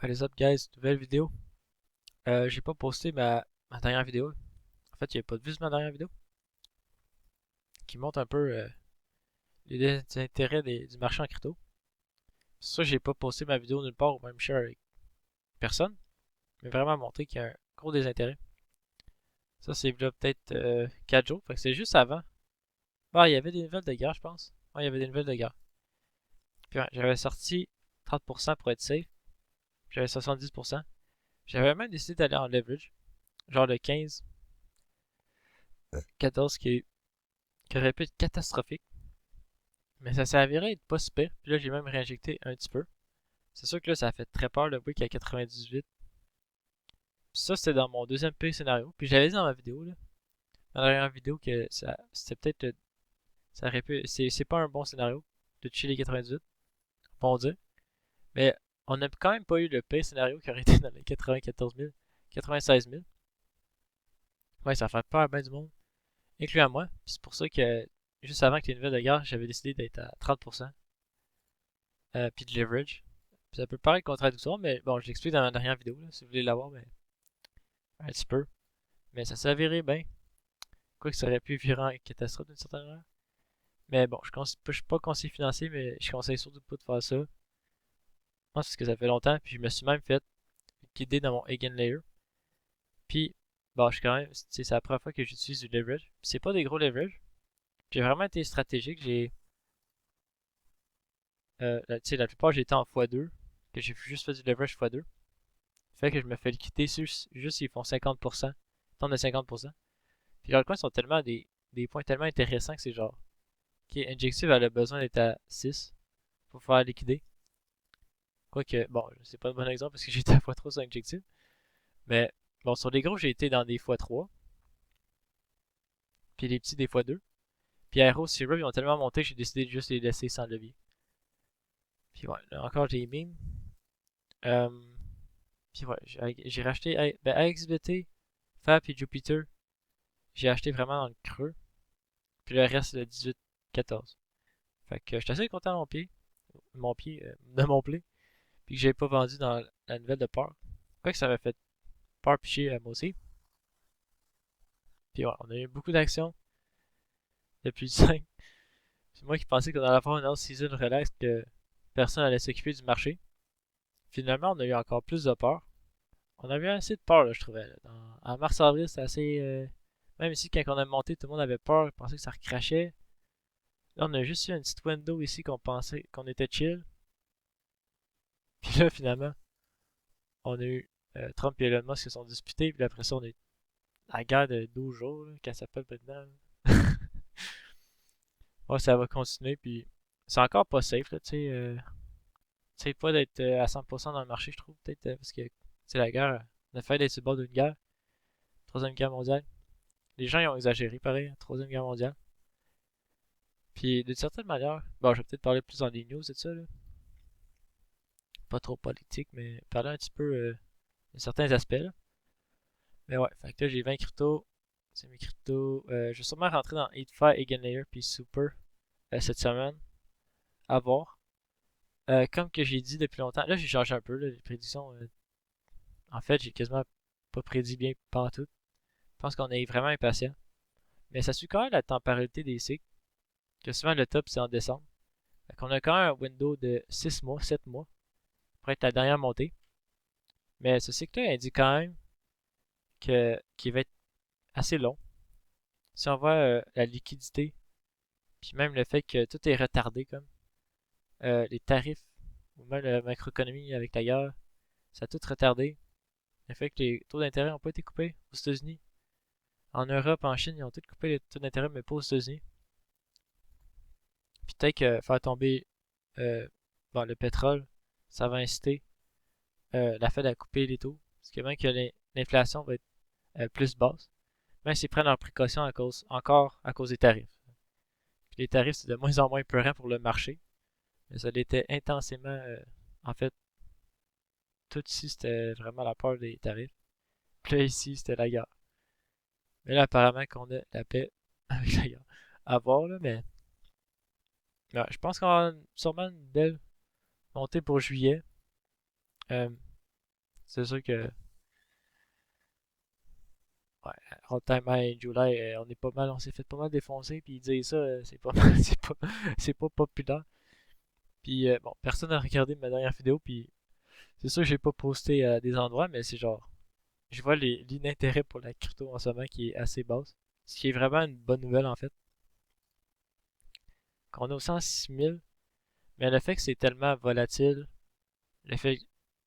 What is up guys, nouvelle vidéo. J'ai pas posté ma dernière vidéo. En fait, il n'y a pas de vue sur ma dernière vidéo qui montre un peu les intérêts du marché en crypto. C'est sûr que j'ai pas posté ma vidéo nulle part ou même share avec personne, mais vraiment montrer qu'il y a un gros désintérêt. Ça, c'est là peut-être 4 jours, fait que c'est juste avant. Ah, il y avait des nouvelles de guerre, je pense. Ouais, il y avait des nouvelles de guerre. Puis ouais, j'avais sorti 30% pour être safe, j'avais 70%. J'avais même décidé d'aller en leverage, genre le 15, 14 qui aurait pu être catastrophique. Mais ça s'est avéré être pas super. Puis là, j'ai même réinjecté un petit peu. C'est sûr que là, ça a fait très peur le wick à 98. Puis ça, c'était dans mon deuxième pire scénario. Puis j'avais dit dans ma vidéo, là, dans la dernière vidéo, que ça, c'était peut-être. Ça aurait pu. C'est pas un bon scénario de tuer les 98, on dire. Mais on n'a quand même pas eu le pire scénario qui aurait été dans les 94 000, 96 000. Ouais, ça fait peur à bien du monde, incluant moi. Puis c'est pour ça que juste avant que les nouvelles de guerre, j'avais décidé d'être à 30%. Puis de leverage. Puis ça peut paraître contradictoire, mais bon, je l'explique dans ma dernière vidéo, là, si vous voulez l'avoir, mais un petit peu. Mais ça s'est avéré bien. Quoi que ça aurait pu virer en catastrophe d'une certaine manière. Mais bon, je suis pas conseiller financier, mais je conseille surtout pas de faire ça. Moi, parce que ça fait longtemps, puis je me suis même fait guider dans mon Eigen Layer. Puis, bon, je suis quand même, c'est la première fois que j'utilise du leverage. Puis c'est pas des gros leverage. J'ai vraiment été stratégique. La plupart, j'ai été en x2, que j'ai juste fait du leverage x2. Fait que je me fais liquider juste s'ils font 50%, tant de 50%. Puis les altcoins sont tellement des points tellement intéressants que c'est genre, ok, Injective elle a besoin d'être à 6 pour faire liquider. Quoique, bon, c'est pas un bon exemple parce que j'étais à x3 sur Injective. Mais bon, sur les gros, j'ai été dans des x3. Puis les petits des x2. Puis Aero, Syrup, ils ont tellement monté que j'ai décidé de juste les laisser sans levier. Puis ouais, là encore j'ai meme. Euh, puis ouais, j'ai racheté ben, AXBT, Fab et Jupiter. J'ai acheté vraiment dans le creux. Puis le reste, le 18-14. Fait que j'étais assez content de de mon play. Puis que j'ai pas vendu dans la nouvelle de peur. Quoi que ça m'a fait peur picher à moi aussi. Puis ouais, on a eu beaucoup d'actions depuis le 5. C'est moi qui pensais qu'on allait avoir une autre season relax que personne allait s'occuper du marché. Finalement, on a eu encore plus de peur. On avait assez de peur, là, je trouvais. Là. En mars-avril, c'était assez. Même ici, quand on a monté, tout le monde avait peur, pensait que ça recrachait. Là, on a juste eu une petite window ici qu'on pensait qu'on était chill. Puis là, finalement, on a eu Trump et Elon Musk qui se sont disputés. Puis après ça, on a eu la guerre de 12 jours, là, qu'elle s'appelle maintenant. Ouais, ça va continuer. Puis c'est encore pas safe, là, tu sais. C'est pas d'être à 100% dans le marché, je trouve, peut-être, parce que c'est la guerre. On a fait d'être sur le bord d'une guerre. Troisième guerre mondiale. Les gens ils ont exagéré, pareil, hein, Troisième guerre mondiale. Puis d'une certaine manière, bon, je vais peut-être parler plus dans les news et tout ça, là. Pas trop politique, mais parler un petit peu de certains aspects, là. Mais ouais, fait que là, j'ai 20 cryptos. C'est mes cryptos. Je vais sûrement rentrer dans 8fi, Eigenlayer, puis Super cette semaine. À voir. Comme que j'ai dit depuis longtemps, là j'ai changé un peu là, les prédictions. En fait, j'ai quasiment pas prédit bien pantoute. Je pense qu'on est vraiment impatient. Mais ça suit quand même la temporalité des cycles, que souvent le top c'est en décembre. Fait qu'on a quand même un window de 6 mois, 7 mois, pour être la dernière montée. Mais ce cycle-là indique quand même qu'il va être assez long. Si on voit la liquidité, puis même le fait que tout est retardé, comme les tarifs, ou même la macroéconomie avec la guerre, ça a tout retardé. Le fait que les taux d'intérêt n'ont pas été coupés aux États-Unis. En Europe, en Chine, ils ont tous coupé les taux d'intérêt, mais pas aux États-Unis. Puis peut-être que faire tomber euh, bon, le pétrole, ça va inciter la Fed à couper les taux. Parce que même que l'inflation va être plus basse, même s'ils prennent leurs précautions encore à cause des tarifs. Puis les tarifs, c'est de moins en moins peurant pour le marché. Mais ça l'était intensément. En fait, tout ici, c'était vraiment la peur des tarifs. Puis là, ici, c'était la guerre. Mais là, apparemment qu'on a la paix avec la guerre. À voir, là, mais je pense qu'on va avoir sûrement une belle montée pour juillet. Euh, c'est sûr que, ouais, All Time High in July, on est pas mal, on s'est fait pas mal défoncer, puis dire ça, c'est pas mal, c'est pas populaire. Puis bon, personne n'a regardé ma dernière vidéo, puis c'est sûr que j'ai pas posté à des endroits, mais c'est genre, je vois l'inintérêt pour la crypto en ce moment qui est assez basse. Ce qui est vraiment une bonne nouvelle en fait. Qu'on est au 106 000, mais le fait que c'est tellement volatile, le fait,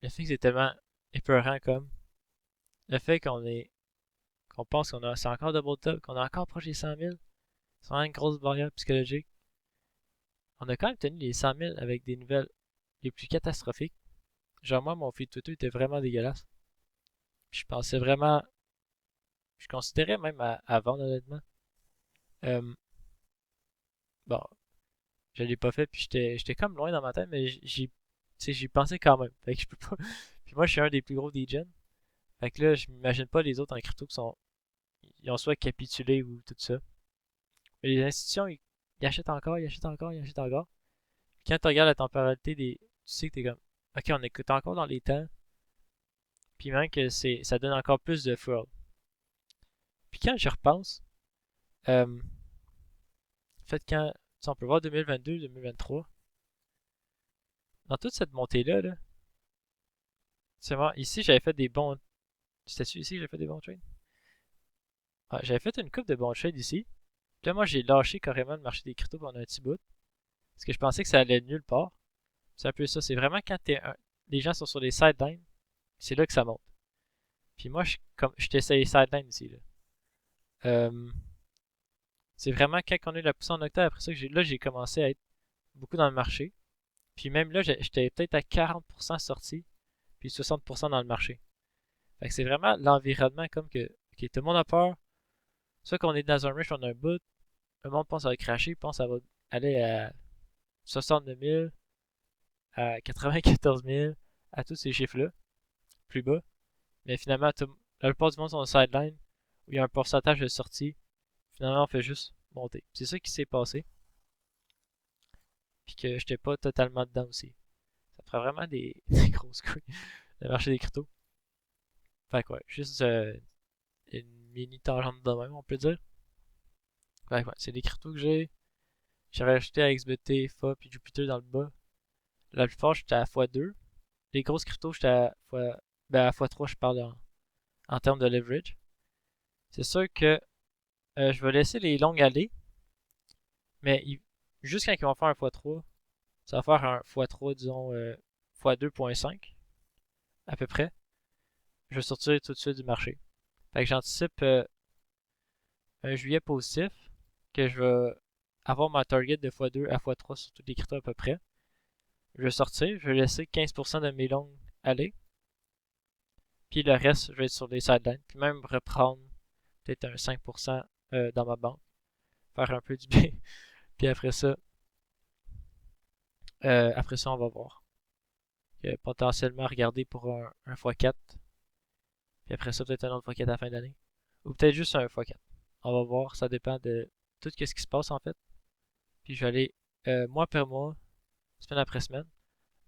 le fait que c'est tellement épeurant comme, le fait qu'on pense c'est encore double top, qu'on est encore proche des 100 000, c'est vraiment une grosse barrière psychologique. On a quand même tenu les 100 000 avec des nouvelles les plus catastrophiques. Genre moi, mon feed Twitter était vraiment dégueulasse. Puis je pensais vraiment, je considérais même à vendre honnêtement. Euh, bon, je l'ai pas fait, puis j'étais comme loin dans ma tête, mais j'y pensais quand même. Fait que je peux pas. Puis moi, je suis un des plus gros DJs. Fait que là, je m'imagine pas les autres en crypto qui ils ont soit capitulé ou tout ça. Mais les institutions, ils achètent encore, ils achètent encore, ils achètent encore. Puis quand tu regardes la temporalité tu sais que t'es comme, ok, on écoute encore dans les temps. Puis même que ça donne encore plus de fraud. Puis quand je repense, en fait, on peut voir 2022, 2023, dans toute cette montée-là, là, c'est vraiment, ici, j'avais fait des bons, c'était ici que j'avais fait des bons trades? Ah, j'avais fait une coupe de bons trades ici. Puis là, moi, j'ai lâché carrément le marché des cryptos pendant un petit bout. Parce que je pensais que ça allait nulle part. C'est un peu ça. C'est vraiment quand les gens sont sur les sidelines, c'est là que ça monte. Puis moi, je t'essaye les sidelines ici. Là. Euh, c'est vraiment quand on a eu la poussée en octobre, après ça, que j'ai commencé à être beaucoup dans le marché. Puis même là, j'étais peut-être à 40% sorti, puis 60% dans le marché. Fait que c'est vraiment l'environnement comme que tout le monde a peur. Soit qu'on est dans un rush, on a un bout, le monde pense que ça va cracher, pense que ça va aller à 62 000, à 94 000, à tous ces chiffres-là, plus bas. Mais finalement, la plupart du monde sont en sideline, où il y a un pourcentage de sortie. Finalement, on fait juste monter. C'est ça qui s'est passé. Puis que j'étais pas totalement dedans aussi. Ça prend vraiment des grosses couilles, le marché des cryptos. Fait que ouais, juste une mini tangente de même, on peut dire. Fait que ouais, c'est des cryptos que j'ai. J'avais acheté à XBT, FA puis Jupiter dans le bas. La plupart, j'étais à x2. Les grosses cryptos, j'étais à x3, je parle en termes de leverage. C'est sûr que je vais laisser les longues aller, mais juste quand ils vont faire un x3, ça va faire un x3, disons, x2.5, à peu près. Je vais sortir tout de suite du marché. Fait que j'anticipe un juillet positif, que je vais avoir ma target de x2 à x3 sur tous les cryptos à peu près. Je vais sortir, je vais laisser 15% de mes longues aller. Puis le reste, je vais être sur les sidelines. Puis même reprendre peut-être un 5% dans ma banque. Faire un peu du bien. Puis après ça, on va voir. Potentiellement regarder pour un x4. Puis après ça, peut-être un autre x4 à la fin d'année. Ou peut-être juste un x4. On va voir. Ça dépend de tout ce qui se passe en fait. Puis je vais aller mois par mois, semaine après semaine.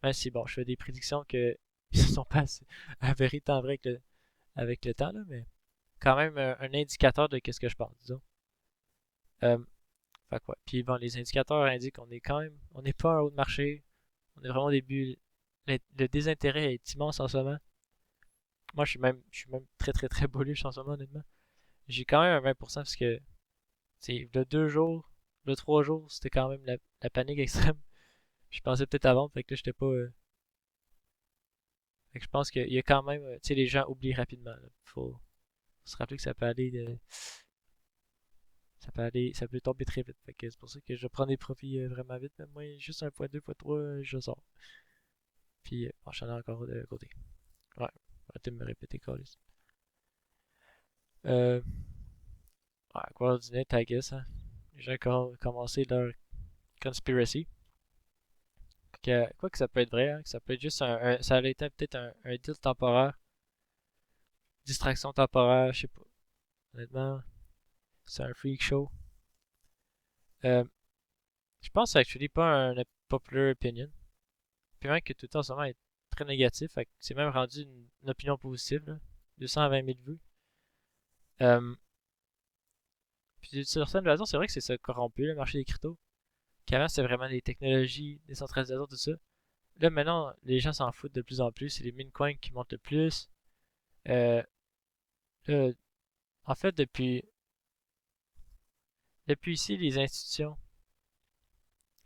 Même si bon, je fais des prédictions que ne sont pas avérées tant vrai avec le temps, là, mais quand même un indicateur de qu'est-ce que je pense, disons. Euh, Fait que ouais. Puis bon, les indicateurs indiquent qu'on est quand même, on n'est pas en haut de marché, on est vraiment au début. Le désintérêt est immense en ce moment. Moi, je suis même très très très bullish en ce moment, honnêtement. J'ai quand même un 20% parce que c'est le 2 jours, le 3 jours, c'était quand même la panique extrême. Je pensais peut-être avant, fait que là, j'étais pas. Fait que je pense qu'il y a quand même, tu sais, les gens oublient rapidement. Là. Faut se rappeler que ça peut tomber très vite. Fait que c'est pour ça que je prends des profits vraiment vite. Même moi, juste un fois 2 fois 3 je sors. Puis, bon, j'en ai encore de côté. Ouais, arrêtez de me répéter, Carlis. Ouais, Coordinate, I guess. Hein. Les gens ont commencé leur conspiracy. Quoi que ça peut être vrai, hein, que ça peut être juste ça a été peut-être un deal temporaire, distraction temporaire, je sais pas. Honnêtement, c'est un freak show. Euh, je pense que c'est actually pas un popular opinion. Puis même que tout le temps, en ce moment est très négatif. Fait que c'est même rendu une opinion positive, là. 220 000 vues. Euh, Puis d'une certaine façon, c'est vrai que c'est ça corrompu, le marché des cryptos. Qu'avant, c'était vraiment des technologies, des centralisateurs, tout ça. Là, maintenant, les gens s'en foutent de plus en plus. C'est les meme coins qui montent le plus. Euh, là, en fait, depuis ici, les institutions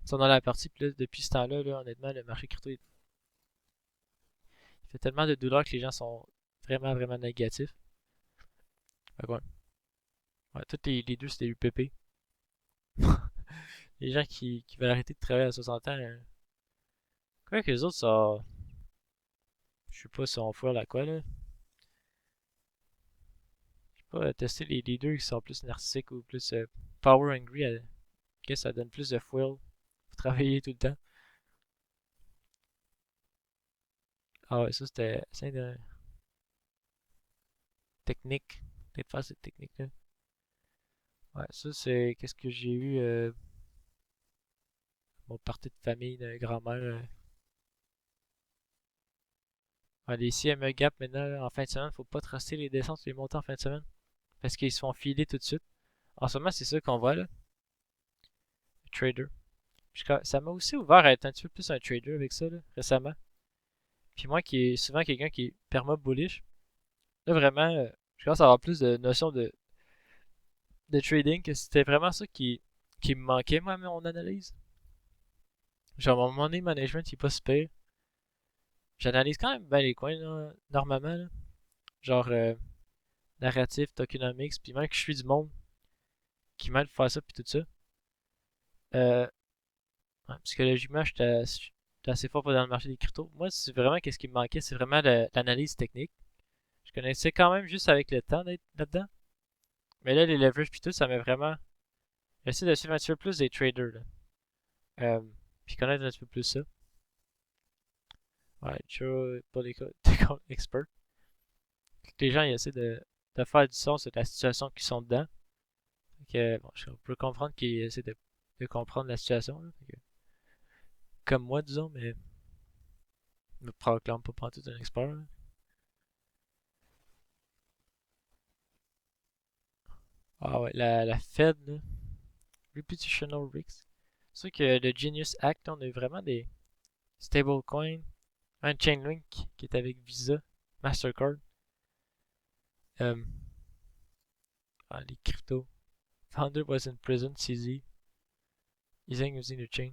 sont dans la partie. Puis là, depuis ce temps-là, là, honnêtement, le marché crypto, il fait tellement de douleur que les gens sont vraiment, vraiment négatifs. Fait que ouais. Ouais, tous les deux, c'est des UPP. Les gens qui veulent arrêter de travailler à 60 ans. Quoi que les autres, ça. Je sais pas si on foire à quoi, là. Je sais pas, tester les deux qui sont plus narcissiques ou plus power hungry. Que ça donne plus de fuel pour travailler tout le temps. Ah ouais, ça c'était de technique. Peut-être faire cette technique-là. Ouais, ça c'est qu'est-ce que j'ai eu mon party de famille de grand-mère. Ouais, les CME Gap maintenant, là, en fin de semaine, faut pas truster les descentes, les montants en fin de semaine. Parce qu'ils se font filer tout de suite. En ce moment, c'est ça qu'on voit là. Le trader. Ça m'a aussi ouvert à être un petit peu plus un trader avec ça là, récemment. Puis moi qui est souvent quelqu'un qui est perma bullish, là vraiment, je commence à avoir plus de notions de trading que c'était vraiment ça qui me manquait moi à mon analyse. Genre mon money management il est pas super. J'analyse quand même bien les coins là, normalement là. Genre narratif, tokenomics, puis même que je suis du monde qui m'aide pour faire ça puis tout ça. Euh, ouais, psychologiquement, j'étais assez fort dans le marché des cryptos. Moi, c'est vraiment qu'est-ce qui me manquait, c'est vraiment l'analyse technique. Je connaissais quand même juste avec le temps d'être là-dedans. Mais là, les leverages puis tout, ça m'a vraiment. J'essaie de suivre un petit peu plus des traders là. Euh, Puis connaître un petit peu plus ça. Ouais, je suis pas des comptes experts. Les gens ils essaient de faire du sens de la situation qu'ils sont dedans. Que, bon, je peux comprendre qu'ils essaient de comprendre la situation. Là. Comme moi, disons, mais je me proclame pas tout un expert. Là. Ah ouais, la Fed, là, Reputational Risks. C'est sûr que le Genius Act, on a eu vraiment des stablecoins, un Chainlink qui est avec Visa, Mastercard, euh, les cryptos. Founder was in prison, CZ. Using the chain.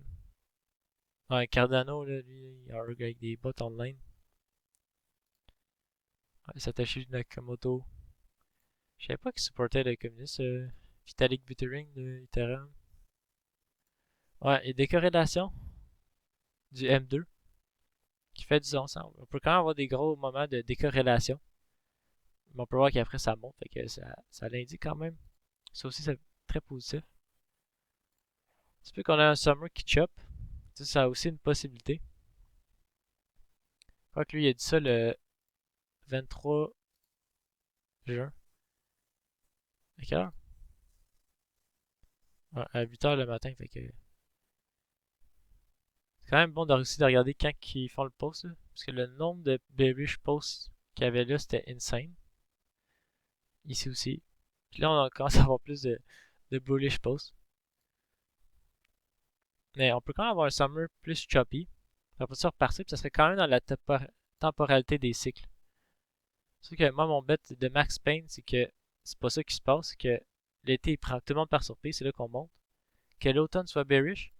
Ouais, Cardano, là, lui, il a avec des bots online. Ouais, Satoshi Nakamoto. Je savais pas qu'il supportait le communiste. Vitalik Buterin de Ethereum. Ouais, et décorrélation du M2 qui fait du sens. On peut quand même avoir des gros moments de décorrélation. Mais on peut voir qu'après ça monte. Fait que ça l'indique quand même. Ça aussi, c'est très positif. C'est peut qu'on a un summer qui chop. Ça a aussi une possibilité. Je crois que lui, il a dit ça le 23 juin. À quelle heure? Ouais, à 8h le matin. Fait que c'est quand même bon aussi de regarder quand ils font le post. Là, parce que le nombre de bearish posts qu'il y avait là, c'était insane. Ici aussi. Puis là, on commence à avoir plus de bullish posts. Mais on peut quand même avoir un summer plus choppy. Ça peut se repartir, puis ça serait quand même dans la temporalité des cycles. C'est sûr que moi, mon bet de Max Payne, c'est que c'est pas ça qui se passe. C'est que l'été, il prend tout le monde par surprise. C'est là qu'on monte. Que l'automne soit bearish.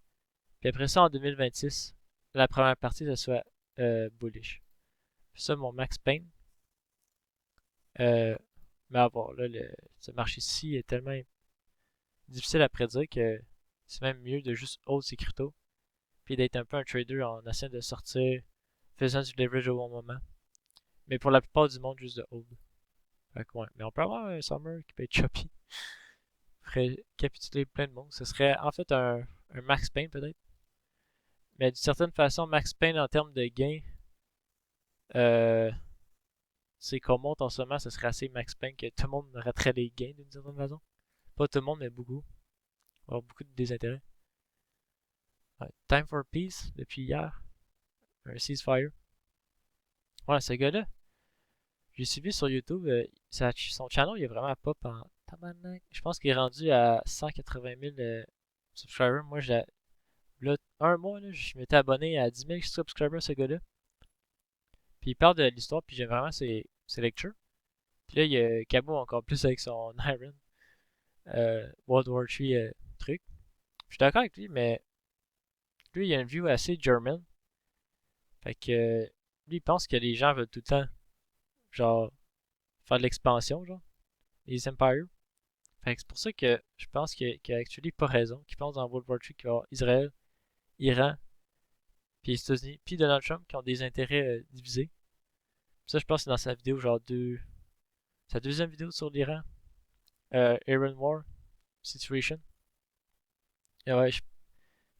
Puis après ça, en 2026, la première partie, ça soit bullish. C'est ça, mon Max Payne. Euh, mais à voir, là, ce marché-ci est tellement difficile à prédire que c'est même mieux de juste hold ses cryptos. Puis d'être un peu un trader en essayant de sortir, faisant du leverage au bon moment. Mais pour la plupart du monde, juste de hold. Fait que ouais. Mais on peut avoir un summer qui peut être choppy. Ferait capituler plein de monde. Ce serait en fait un Max Payne peut-être. Mais d'une certaine façon, Max Payne en termes de gains, euh, c'est qu'on monte en ce moment, ce serait assez Max Payne que tout le monde raterait les gains d'une certaine façon. Pas tout le monde, mais beaucoup. Il va y avoir beaucoup de désintérêt. Ouais. Time for Peace depuis hier. Un ceasefire. Ouais, ce gars-là, j'ai suivi sur YouTube, son channel, il est vraiment pop en tabarnak. Je pense qu'il est rendu à 180 000 subscribers. Moi, là, un mois, là, je m'étais abonné à 10 000 subscribers, ce gars-là. Puis il parle de l'histoire, puis j'aime vraiment ses lectures. Puis là, il y a Cabo encore plus avec son Iron World War 3 truc. Je suis d'accord avec lui, mais lui, il a une view assez German. Fait que lui, il pense que les gens veulent tout le temps, genre, faire de l'expansion, genre, les empires. Fait que c'est pour ça que je pense qu'il a actually pas raison, qu'il pense dans World War 3 qu'il va y avoir Israël, Iran, puis les États-Unis, puis Donald Trump qui ont des intérêts divisés. Ça, je pense que c'est dans sa vidéo, genre, sa deuxième vidéo sur l'Iran, Iran War Situation. Et ouais, je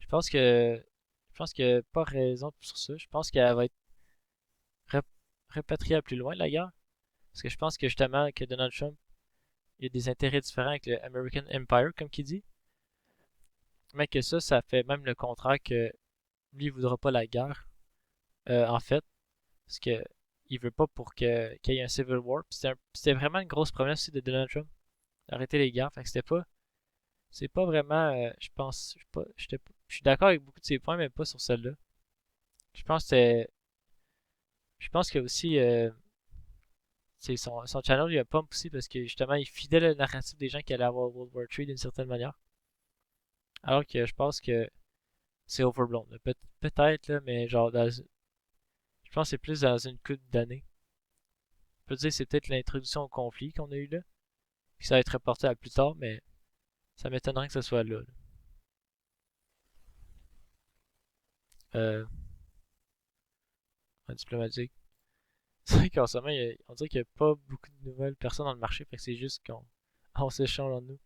pense que je pense qu'il a pas raison sur ça. Je pense qu'elle va être ré- répatriée à plus loin, la guerre. Parce que je pense que justement que Donald Trump il a des intérêts différents avec le American Empire, comme qu'il dit. Mais que ça fait même le contraire que lui, il voudra pas la guerre, en fait. Parce que il veut pas pour qu'il y ait un Civil War. C'était vraiment une grosse promesse aussi de Donald Trump, d'arrêter les guerres. Fait que c'est pas vraiment, je pense, je suis d'accord avec beaucoup de ses points, mais pas sur celle-là. Je pense que je pense que aussi, c'est son channel, il a pump aussi parce que justement, il fidèle le narratif des gens qui allaient avoir World War 3 d'une certaine manière. Alors que je pense que c'est overblown. Peut-être, là, mais genre, je pense que c'est plus dans une couple d'années. Je peux dire que c'est peut-être l'introduction au conflit qu'on a eu là. Puis ça va être reporté à plus tard, mais ça m'étonnerait que ce soit là. Euh, en diplomatique. C'est vrai qu'en ce moment, on dirait qu'il n'y a pas beaucoup de nouvelles personnes dans le marché, fait que c'est juste qu'on on s'échange entre nous.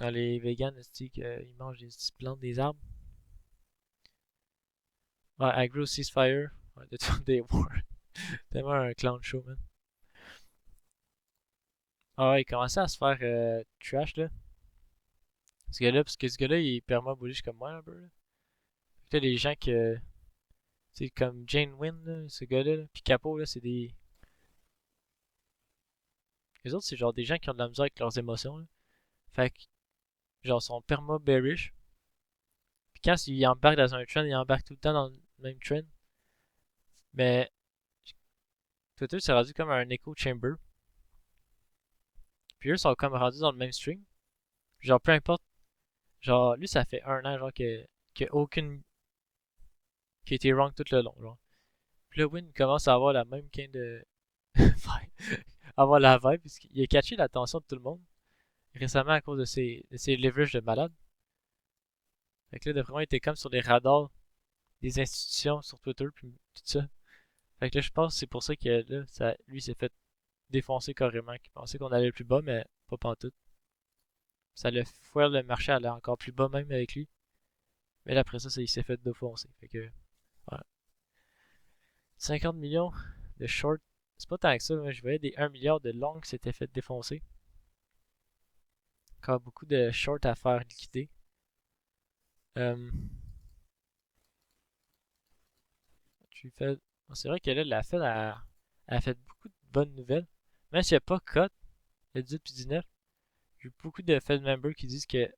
Dans les vegans, ils mangent des petites plantes, des arbres. Ouais, Agro Ceasefire. Ouais, de tout des War. Tellement un clown show, man. Ah ouais, il commençait à se faire trash, là. Ce gars-là, parce que ce gars-là, il est perma bullish comme moi, un peu, là. Fait que là, les gens que. C'est comme Jane Wynn, là, ce gars-là, là, puis Capo, là, c'est des. Les autres, c'est genre des gens qui ont de la misère avec leurs émotions, là. Fait que, genre, sont perma bearish. Puis quand ils embarquent dans un trend, ils embarquent tout le temps dans le même trend. Mais Twitter s'est rendu comme un echo chamber. Puis eux sont comme rendus dans le mainstream. Genre, peu importe. Genre, lui, ça fait un an, genre, que aucune. Qui a été wrong tout le long, genre. Puis là, Win commence à avoir la même kind de. avoir la vibe, puisqu'il a catché l'attention de tout le monde. Récemment, à cause de ses leverages de malade. Fait que là, d'après moi, il était comme sur les radars des institutions sur Twitter, puis tout ça. Fait que là, je pense que c'est pour ça que là, lui s'est fait défoncer carrément, qu'il pensait qu'on allait plus bas, mais pas pantoute. Ça le foire le marché à aller encore plus bas même avec lui. Mais là, après ça, il s'est fait défoncer. Fait que, voilà. 50 millions de short, c'est pas tant que ça. Moi, je voyais des 1 milliard de longs qui s'étaient fait défoncer. Encore beaucoup de short à faire liquider. Euh, c'est vrai que là, la Fed a fait beaucoup de bonnes nouvelles. Même s'il n'y a pas cut, le 18 puis 19, j'ai eu beaucoup de Fed members qui disent que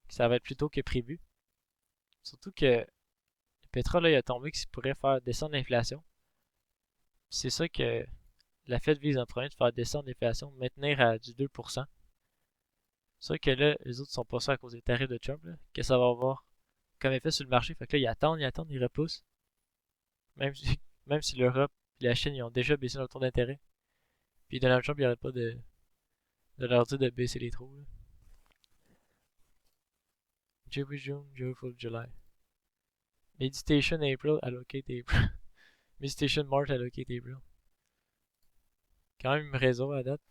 ça va être plus tôt que prévu. Surtout que le pétrole là, il a tombé qui pourrait faire descendre l'inflation. C'est ça que la Fed vise en premier, de faire descendre l'inflation, maintenir à du 2%. C'est vrai que là, les autres sont pas sûrs à cause des tarifs de Trump, là, que ça va avoir comme effet sur le marché. Fait que là, ils repoussent. Même si, même si l'Europe et la Chine ils ont déjà baissé leur taux d'intérêt. Puis Donald Trump, il arrête pas de leur dire de baisser les taux. Joby June, Joyful July. Meditation April, allocate April. Meditation March, allocate April. Quand même réseau à date.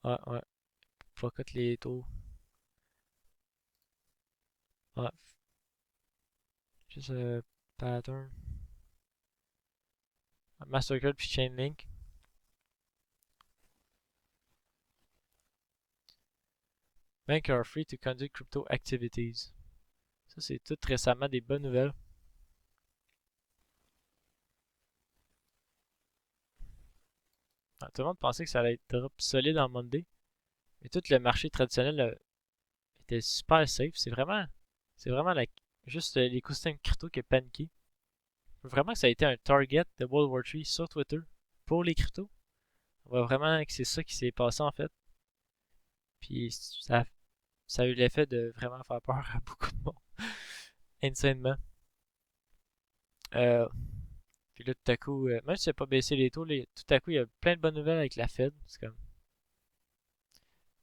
Ouais, ouais. Faut cut les taux. Ouais. Juste pattern. Mastercard puis Chainlink. Banks are free to conduct crypto activities. Ça, c'est tout récemment des bonnes nouvelles. Tout le monde pensait que ça allait être drop solide en Monday. Mais tout le marché traditionnel était super safe. C'est vraiment juste l'écosystème crypto qui est paniqué. Vraiment que ça a été un target de World War 3 sur Twitter pour les cryptos. On voit vraiment que c'est ça qui s'est passé en fait. Puis ça a eu l'effet de vraiment faire peur à beaucoup de monde. Insanement. Euh, Puis là, tout à coup, même si ça n'a pas baissé les taux, tout à coup, il y a plein de bonnes nouvelles avec la Fed. C'est comme.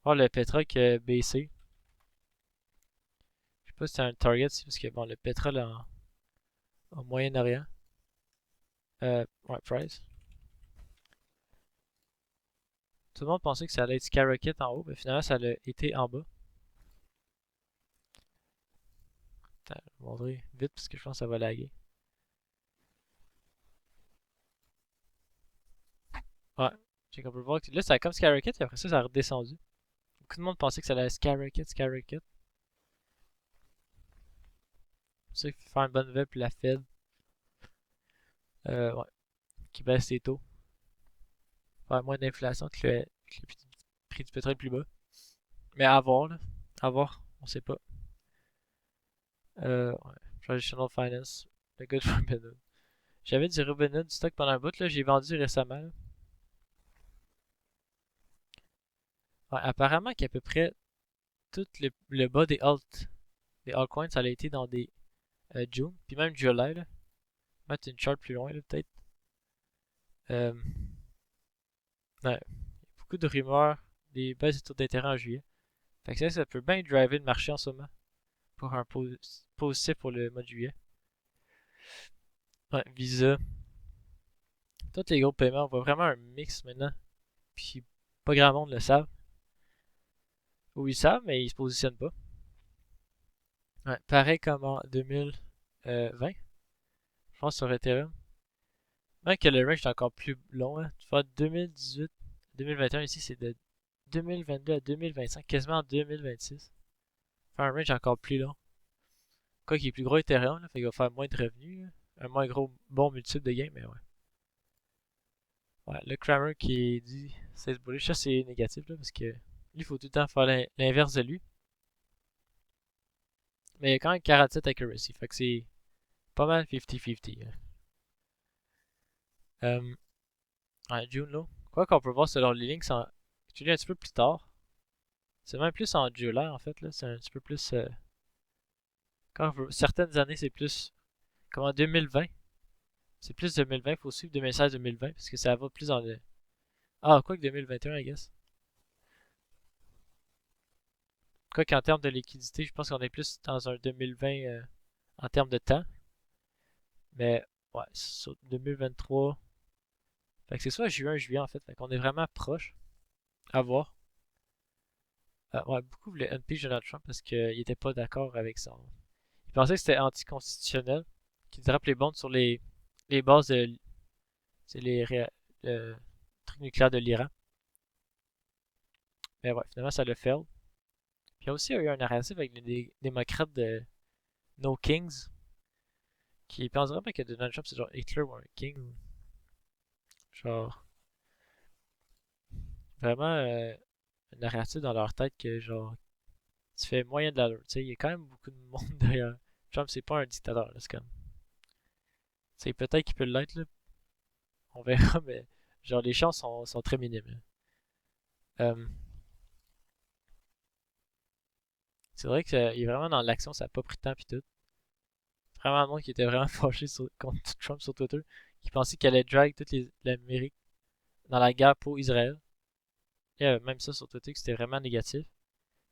Oh, le pétrole qui a baissé. Je sais pas si c'est un target, parce que bon, le pétrole en Moyen-Orient. Ouais, price. Tout le monde pensait que ça allait être skyrocket en haut, mais finalement, ça a été en bas. Attends, je vais montrer vite parce que je pense que ça va laguer. Ouais, j'ai qu'on peut voir que là, ça a comme skyrocket et après ça, ça a redescendu. Beaucoup de monde pensait que ça allait skyrocket, skyrocket. C'est ça qu'il faut faire une bonne nouvelle, puis la Fed, ouais, qui baisse les taux. Faire moins d'inflation que le prix du pétrole plus bas. Mais à voir, là. À voir, on sait pas. Ouais. Traditional Finance, le gars de Robinhood. J'avais du Robinhood stock pendant un bout, là, j'ai vendu récemment. Là. Ouais, apparemment qu'à peu près tout le bas des altcoins, ça a été dans des June, puis même July, là. Mettre une chart plus loin, là, peut-être. Euh, ouais, beaucoup de rumeurs, des baisses de taux d'intérêt en juillet. Fait que ça peut bien driver le marché en ce moment pour un positif pour le mois de juillet. Ouais, Visa. Tous les gros paiements, on voit vraiment un mix maintenant. Puis pas grand monde le savent. Ou ils savent, mais ils se positionnent pas. Ouais, pareil comme en 2020, je pense sur Ethereum. Même que le range est encore plus long. Hein. Tu vois, 2018, 2021 ici, c'est de 2022 à 2025, quasiment en 2026. Faire un range encore plus long. Quoi qu'il est plus gros Ethereum, là, fait qu'il va faire moins de revenus. Là. Un moins gros bon multiple de gains, mais ouais. Ouais, le Kramer qui dit c'est bullish, ça c'est négatif là, parce que lui, il faut tout le temps faire l'inverse de lui. Mais il y a quand même 47 accuracy, fait que c'est pas mal 50-50. Hein. Ouais, June là. Quoi qu'on peut voir selon les lignes, c'est un petit peu plus tard. C'est même plus en July en fait, là. C'est un petit peu plus. Certaines années, c'est plus. Comme en 2020. C'est plus 2020, faut suivre 2016-2020 parce que ça va plus dans le. Ah, quoi que 2021, I guess. Quoi qu'en termes de liquidité, je pense qu'on est plus dans un 2020 en termes de temps. Mais ouais, sur 2023. Fait que c'est soit juin, juillet en fait. Fait qu'on est vraiment proche. À voir. Ouais, beaucoup voulaient impeach Donald Trump parce qu'il était pas d'accord avec son. Il pensait que c'était anticonstitutionnel. Qu'il drape les bombes sur les bases de. C'est le truc nucléaire de l'Iran. Mais ouais, finalement ça le fait. Puis il y a aussi eu un narratif avec les démocrates de No Kings. Qui pensent vraiment que Donald Trump c'est genre Hitler ou un king. Genre. Vraiment un narratif dans leur tête que genre. Tu fais moyen de l'allure. Tu sais, il y a quand même beaucoup de monde derrière. Trump c'est pas un dictateur. C'est comme. C'est peut-être qu'il peut l'être là. On verra, mais genre les chances sont très minimes. Euh, c'est vrai qu'il est vraiment dans l'action, ça a pas pris de temps pis tout. Vraiment un monde qui était vraiment fâché contre Trump sur Twitter, qui pensait qu'il allait drag toute l'Amérique dans la guerre pour Israël. Il y avait même ça sur Twitter que c'était vraiment négatif.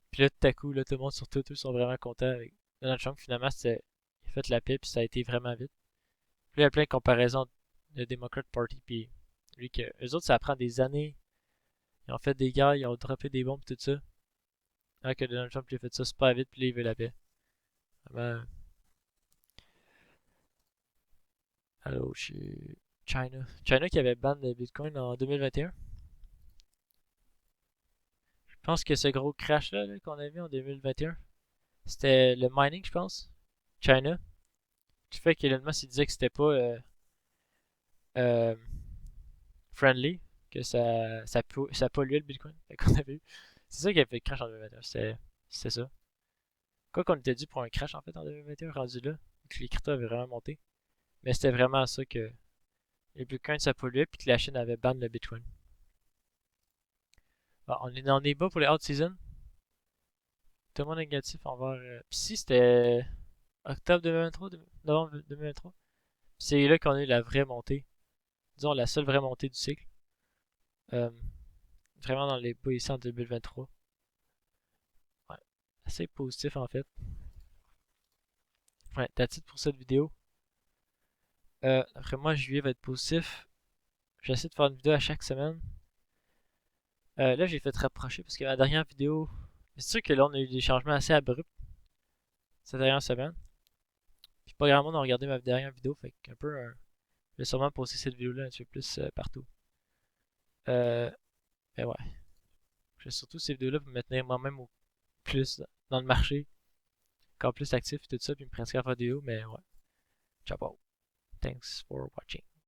Puis là, tout à coup, là, tout le monde sur Twitter sont vraiment contents avec Donald Trump. Finalement, il a fait la paix puis ça a été vraiment vite. Puis il y a plein de comparaisons de Democrat Party puis lui que eux autres, ça prend des années. Ils ont fait des guerres, ils ont droppé des bombes, tout ça. Alors que Donald Trump, il a fait ça super vite, puis là, il veut la paix. Vraiment. Allô, chez China. China qui avait ban le Bitcoin en 2021. Je pense que ce gros crash-là qu'on a vu en 2021, c'était le mining, je pense. China. Du fait qu'Elon Musk il disait que c'était pas euh, friendly, que ça polluait le Bitcoin. Fait qu'on avait eu. C'est ça qui a fait le crash en 2021. C'était ça. Quoi qu'on était dû pour un crash en fait en 2021, rendu là, que les cryptos avaient vraiment monté. Mais c'était vraiment ça que le Bitcoin ça polluait puis que la Chine avait ban le Bitcoin. Bon, on est dans des bas pour les out season. Tout le monde est négatif envers. Puis si c'était octobre 2023, novembre 2023, c'est là qu'on a eu la vraie montée. Disons la seule vraie montée du cycle. Euh, Vraiment dans les bas ici en 2023. Ouais, assez positif en fait. Ouais, that's it pour cette vidéo. Après moi, juillet va être positif. J'essaie de faire une vidéo à chaque semaine. Là, j'ai fait rapprocher parce que la dernière vidéo, c'est sûr que là, on a eu des changements assez abrupts cette dernière semaine. Puis pas grand monde a regardé ma dernière vidéo, fait qu'un peu, je vais sûrement poster cette vidéo-là un petit peu plus partout. Euh, mais ouais, je fais surtout ces vidéos-là pour me tenir moi-même au plus dans le marché, encore plus actif et tout ça, puis me pratiquer à faire des vidéos, mais ouais. Ciao, thanks for watching.